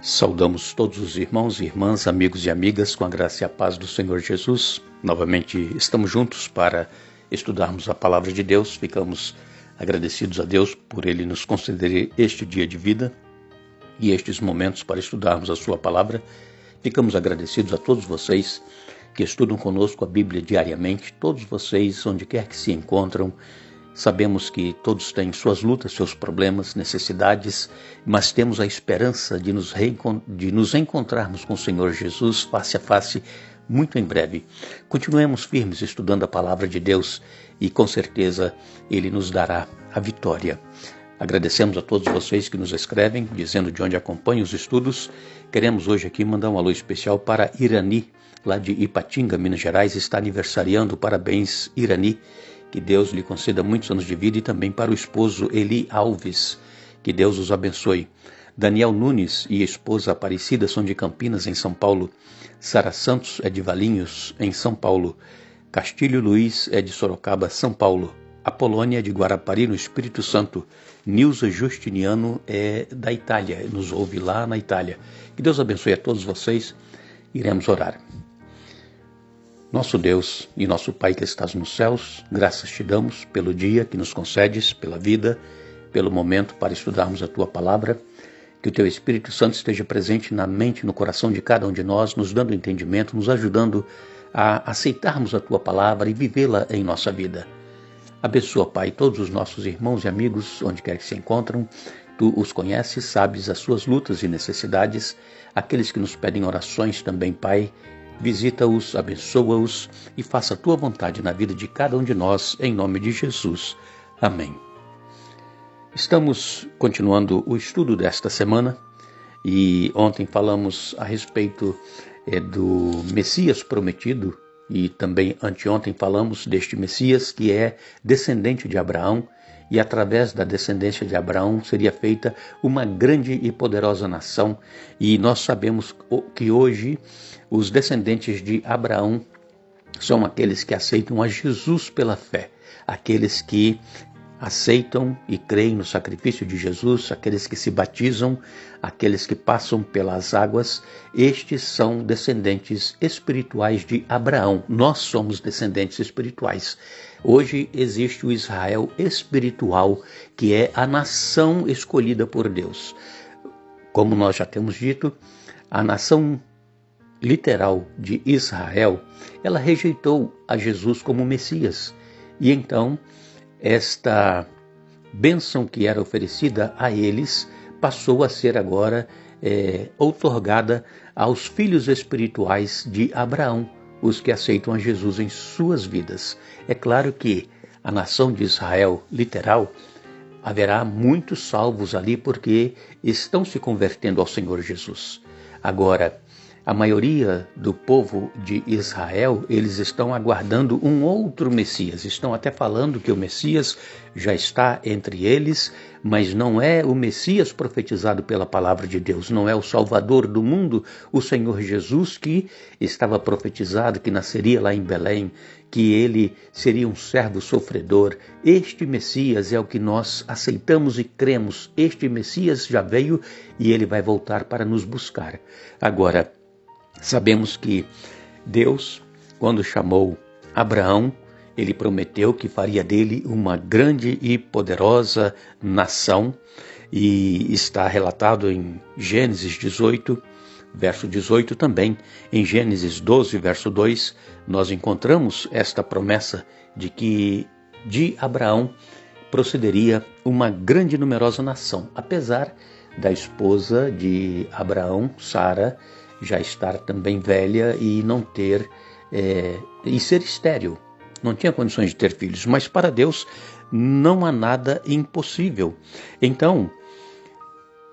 Saudamos todos os irmãos e irmãs, amigos e amigas, com a graça e a paz do Senhor Jesus. Novamente estamos juntos para estudarmos a Palavra de Deus. Ficamos agradecidos a Deus por Ele nos conceder este dia de vida e estes momentos para estudarmos a Sua Palavra. Ficamos agradecidos a todos vocês que estudam conosco a Bíblia diariamente, todos vocês, onde quer que se encontram. Sabemos que todos têm suas lutas, seus problemas, necessidades, mas temos a esperança de nos encontrarmos com o Senhor Jesus face a face muito em breve. Continuemos firmes estudando a Palavra de Deus e com certeza Ele nos dará a vitória. Agradecemos a todos vocês que nos escrevem, dizendo de onde acompanham os estudos. Queremos hoje aqui mandar um alô especial para Irani, lá de Ipatinga, Minas Gerais, está aniversariando. Parabéns, Irani. Que Deus lhe conceda muitos anos de vida, e também para o esposo Eli Alves. Que Deus os abençoe. Daniel Nunes e a esposa Aparecida são de Campinas, em São Paulo. Sara Santos é de Valinhos, em São Paulo. Castilho Luiz é de Sorocaba, São Paulo. Apolônia é de Guarapari, no Espírito Santo. Nilza Justiniano é da Itália, nos ouve lá na Itália. Que Deus abençoe a todos vocês. Iremos orar. Nosso Deus e nosso Pai que estás nos céus, graças te damos pelo dia que nos concedes, pela vida, pelo momento para estudarmos a Tua Palavra. Que o Teu Espírito Santo esteja presente na mente e no coração de cada um de nós, nos dando entendimento, nos ajudando a aceitarmos a Tua Palavra e vivê-la em nossa vida. Abençoa, Pai, todos os nossos irmãos e amigos, onde quer que se encontram. Tu os conheces, sabes as suas lutas e necessidades. Aqueles que nos pedem orações também, Pai, visita-os, abençoa-os e faça a Tua vontade na vida de cada um de nós, em nome de Jesus. Amém. Estamos continuando o estudo desta semana e ontem falamos a respeito do Messias prometido e também anteontem falamos deste Messias que é descendente de Abraão, e através da descendência de Abraão seria feita uma grande e poderosa nação. E nós sabemos que hoje os descendentes de Abraão são aqueles que aceitam a Jesus pela fé, aqueles que aceitam e creem no sacrifício de Jesus, aqueles que se batizam, aqueles que passam pelas águas. Estes são descendentes espirituais de Abraão. Nós somos descendentes espirituais. Hoje existe o Israel espiritual, que é a nação escolhida por Deus. Como nós já temos dito, a nação literal de Israel, ela rejeitou a Jesus como Messias. E então, esta bênção que era oferecida a eles passou a ser agora outorgada aos filhos espirituais de Abraão, os que aceitam a Jesus em suas vidas. É claro que a nação de Israel literal, haverá muitos salvos ali porque estão se convertendo ao Senhor Jesus. Agora, a maioria do povo de Israel, eles estão aguardando um outro Messias. Estão até falando que o Messias já está entre eles, mas não é o Messias profetizado pela palavra de Deus. Não é o Salvador do mundo, o Senhor Jesus, que estava profetizado, que nasceria lá em Belém, que ele seria um servo sofredor. Este Messias é o que nós aceitamos e cremos. Este Messias já veio e ele vai voltar para nos buscar. Agora, sabemos que Deus, quando chamou Abraão, ele prometeu que faria dele uma grande e poderosa nação, e está relatado em Gênesis 18, verso 18 também. Em Gênesis 12, verso 2, nós encontramos esta promessa de que de Abraão procederia uma grande e numerosa nação, apesar da esposa de Abraão, Sara, já estar também velha e não ter e ser estéril. Não tinha condições de ter filhos, mas para Deus não há nada impossível. Então,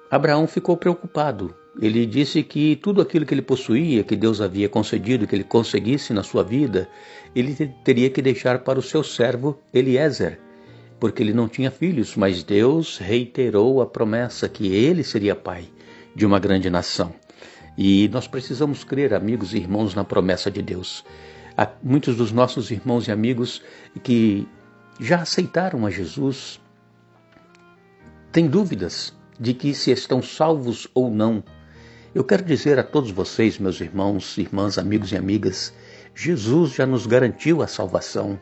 Abraão ficou preocupado. Ele disse que tudo aquilo que ele possuía, que Deus havia concedido, que ele conseguisse na sua vida, ele teria que deixar para o seu servo Eliezer, porque ele não tinha filhos, mas Deus reiterou a promessa que ele seria pai de uma grande nação. E nós precisamos crer, amigos e irmãos, na promessa de Deus. Há muitos dos nossos irmãos e amigos que já aceitaram a Jesus têm dúvidas de que se estão salvos ou não. Eu quero dizer a todos vocês, meus irmãos, irmãs, amigos e amigas, Jesus já nos garantiu a salvação.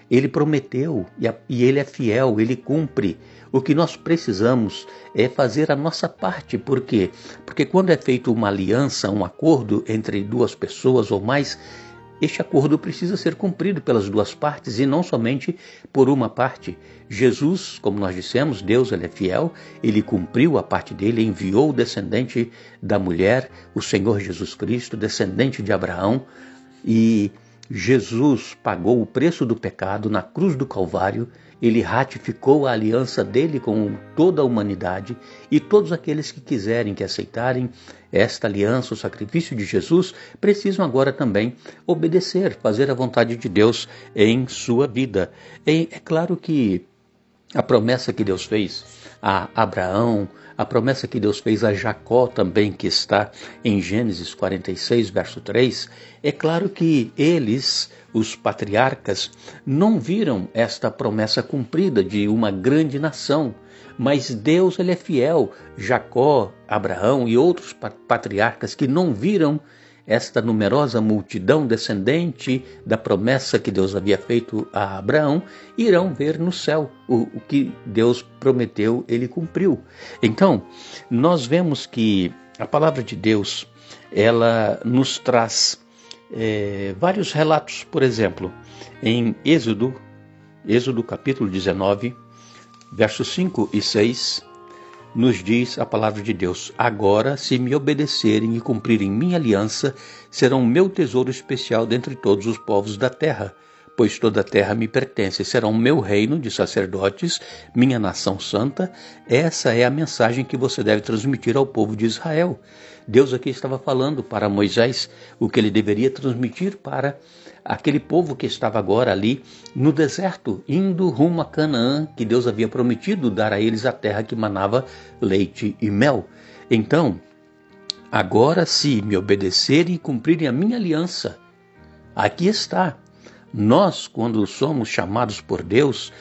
Ele prometeu e Ele é fiel, Ele cumpre. O que nós precisamos é fazer a nossa parte. Por quê? Porque quando é feita uma aliança, um acordo entre duas pessoas ou mais, este acordo precisa ser cumprido pelas duas partes e não somente por uma parte. Jesus, como nós dissemos, Deus, Ele é fiel, Ele cumpriu a parte dele, enviou o descendente da mulher, o Senhor Jesus Cristo, descendente de Abraão, e Jesus pagou o preço do pecado na cruz do Calvário. Ele ratificou a aliança dele com toda a humanidade e todos aqueles que quiserem, que aceitarem esta aliança, o sacrifício de Jesus, precisam agora também obedecer, fazer a vontade de Deus em sua vida. É claro que a promessa que Deus fez a Abraão, a promessa que Deus fez a Jacó também, que está em Gênesis 46, verso 3, é claro que eles, os patriarcas, não viram esta promessa cumprida de uma grande nação, mas Deus, Ele é fiel. Jacó, Abraão e outros patriarcas que não viram esta numerosa multidão descendente da promessa que Deus havia feito a Abraão, irão ver no céu o que Deus prometeu, Ele cumpriu. Então, nós vemos que a palavra de Deus, ela nos traz vários relatos. Por exemplo, em Êxodo capítulo 19, versos 5 e 6, nos diz a palavra de Deus: agora, se me obedecerem e cumprirem minha aliança, serão meu tesouro especial dentre todos os povos da terra, pois toda a terra me pertence. Serão meu reino de sacerdotes, minha nação santa. Essa é a mensagem que você deve transmitir ao povo de Israel. Deus aqui estava falando para Moisés o que ele deveria transmitir para aquele povo que estava agora ali no deserto, indo rumo a Canaã, que Deus havia prometido dar a eles a terra que manava leite e mel. Então, agora, se me obedecerem e cumprirem a minha aliança, aqui está. Nós, quando somos chamados por Deus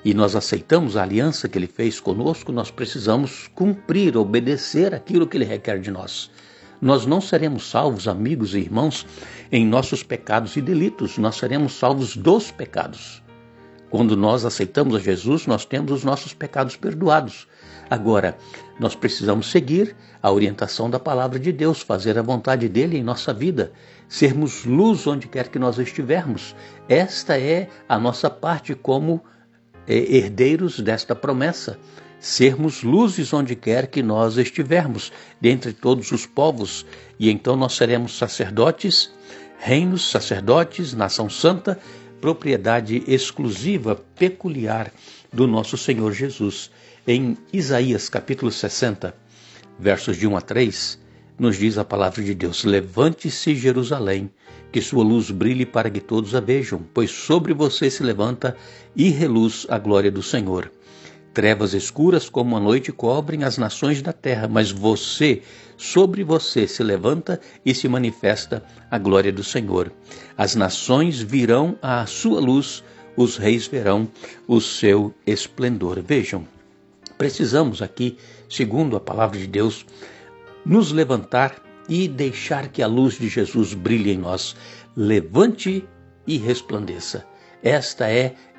e nós aceitamos a aliança que Ele fez conosco, nós precisamos cumprir, obedecer aquilo que Ele requer de nós. Nós não seremos salvos, amigos e irmãos, em nossos pecados e delitos. Nós seremos salvos dos pecados. Quando nós aceitamos a Jesus, nós temos os nossos pecados perdoados. Agora, nós precisamos seguir a orientação da palavra de Deus, fazer a vontade dele em nossa vida, sermos luz onde quer que nós estivermos. Esta é a nossa parte como herdeiros desta promessa. Sermos luzes onde quer que nós estivermos, dentre todos os povos, e então nós seremos sacerdotes, reinos, sacerdotes, nação santa, propriedade exclusiva, peculiar do nosso Senhor Jesus. Em Isaías capítulo 60, versos de 1 a 3, nos diz a palavra de Deus: levante-se, Jerusalém, que sua luz brilhe para que todos a vejam, pois sobre você se levanta e reluz a glória do Senhor. Trevas escuras como a noite cobrem as nações da terra, mas sobre você se levanta e se manifesta a glória do Senhor. As nações virão à sua luz, os reis verão o seu esplendor. Vejam, precisamos aqui, segundo a palavra de Deus, nos levantar e deixar que a luz de Jesus brilhe em nós. Levante e resplandeça.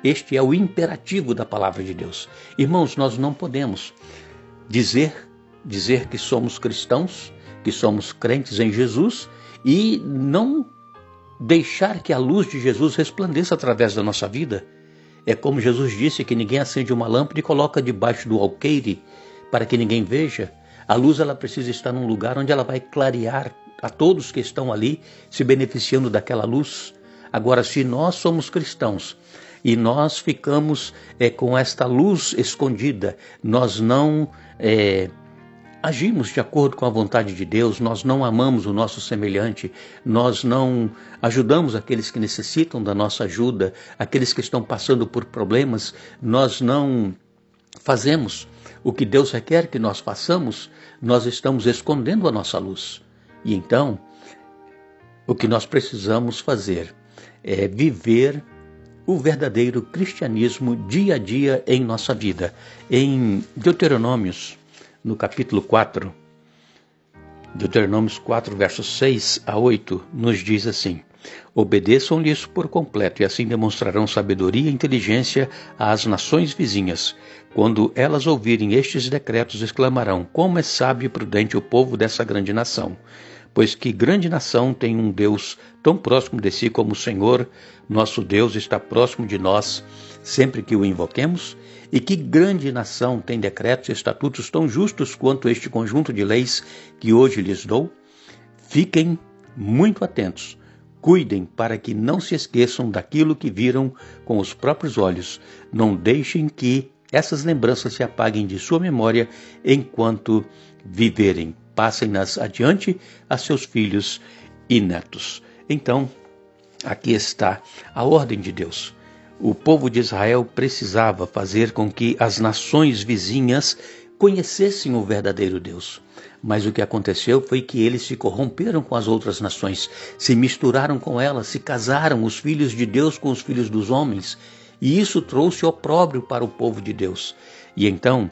Este é o imperativo da palavra de Deus. Irmãos, nós não podemos dizer que somos cristãos, que somos crentes em Jesus e não deixar que a luz de Jesus resplandeça através da nossa vida. É como Jesus disse, que ninguém acende uma lâmpada e coloca debaixo do alqueire para que ninguém veja. A luz, ela precisa estar num lugar onde ela vai clarear a todos que estão ali se beneficiando daquela luz. Agora, se nós somos cristãos e nós ficamos com esta luz escondida, nós não agimos de acordo com a vontade de Deus, nós não amamos o nosso semelhante, nós não ajudamos aqueles que necessitam da nossa ajuda, aqueles que estão passando por problemas, nós não fazemos o que Deus requer que nós façamos, nós estamos escondendo a nossa luz. E então, o que nós precisamos fazer é viver o verdadeiro cristianismo dia a dia em nossa vida. Em Deuteronômios, no capítulo 4, Deuteronômio 4, versos 6 a 8, nos diz assim: obedeçam-lhes por completo, e assim demonstrarão sabedoria e inteligência às nações vizinhas. Quando elas ouvirem estes decretos, exclamarão: como é sábio e prudente o povo dessa grande nação! Pois que grande nação tem um Deus tão próximo de si como o Senhor, nosso Deus, está próximo de nós sempre que o invoquemos? E que grande nação tem decretos e estatutos tão justos quanto este conjunto de leis que hoje lhes dou? Fiquem muito atentos. Cuidem para que não se esqueçam daquilo que viram com os próprios olhos. Não deixem que essas lembranças se apaguem de sua memória enquanto viverem. Passem-nas adiante a seus filhos e netos. Então, aqui está a ordem de Deus. O povo de Israel precisava fazer com que as nações vizinhas conhecessem o verdadeiro Deus. Mas o que aconteceu foi que eles se corromperam com as outras nações, se misturaram com elas, se casaram os filhos de Deus com os filhos dos homens, e isso trouxe opróbrio para o povo de Deus. E então,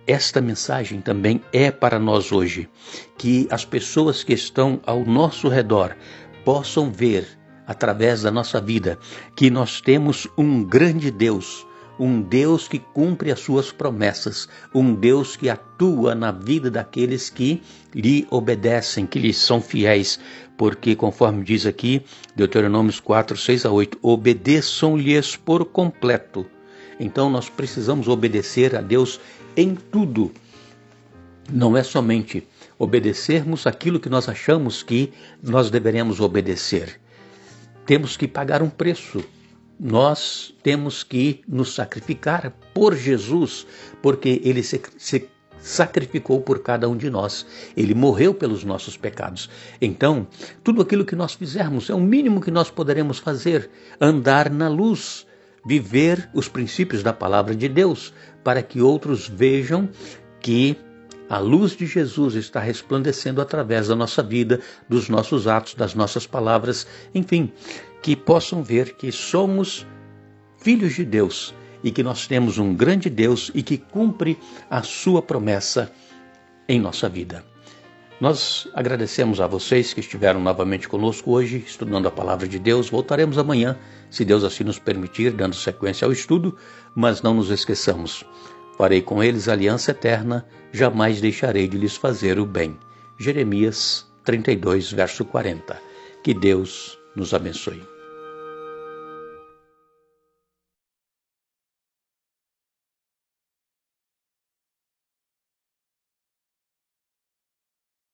esta mensagem também é para nós hoje, que as pessoas que estão ao nosso redor possam ver, através da nossa vida, que nós temos um grande Deus, um Deus que cumpre as suas promessas, um Deus que atua na vida daqueles que lhe obedecem, que lhe são fiéis, porque conforme diz aqui, Deuteronômio 4, 6 a 8, obedeçam-lhes por completo. Então nós precisamos obedecer a Deus em tudo. Não é somente obedecermos aquilo que nós achamos que nós deveremos obedecer. Temos que pagar um preço. Nós temos que nos sacrificar por Jesus, porque Ele se sacrificou por cada um de nós. Ele morreu pelos nossos pecados. Então, tudo aquilo que nós fizermos é o mínimo que nós poderemos fazer. Andar na luz, viver os princípios da palavra de Deus, para que outros vejam que a luz de Jesus está resplandecendo através da nossa vida, dos nossos atos, das nossas palavras, enfim, que possam ver que somos filhos de Deus e que nós temos um grande Deus e que cumpre a sua promessa em nossa vida. Nós agradecemos a vocês que estiveram novamente conosco hoje, estudando a palavra de Deus. Voltaremos amanhã, se Deus assim nos permitir, dando sequência ao estudo, mas não nos esqueçamos. Farei com eles aliança eterna, jamais deixarei de lhes fazer o bem. Jeremias 32, verso 40. Que Deus nos abençoe.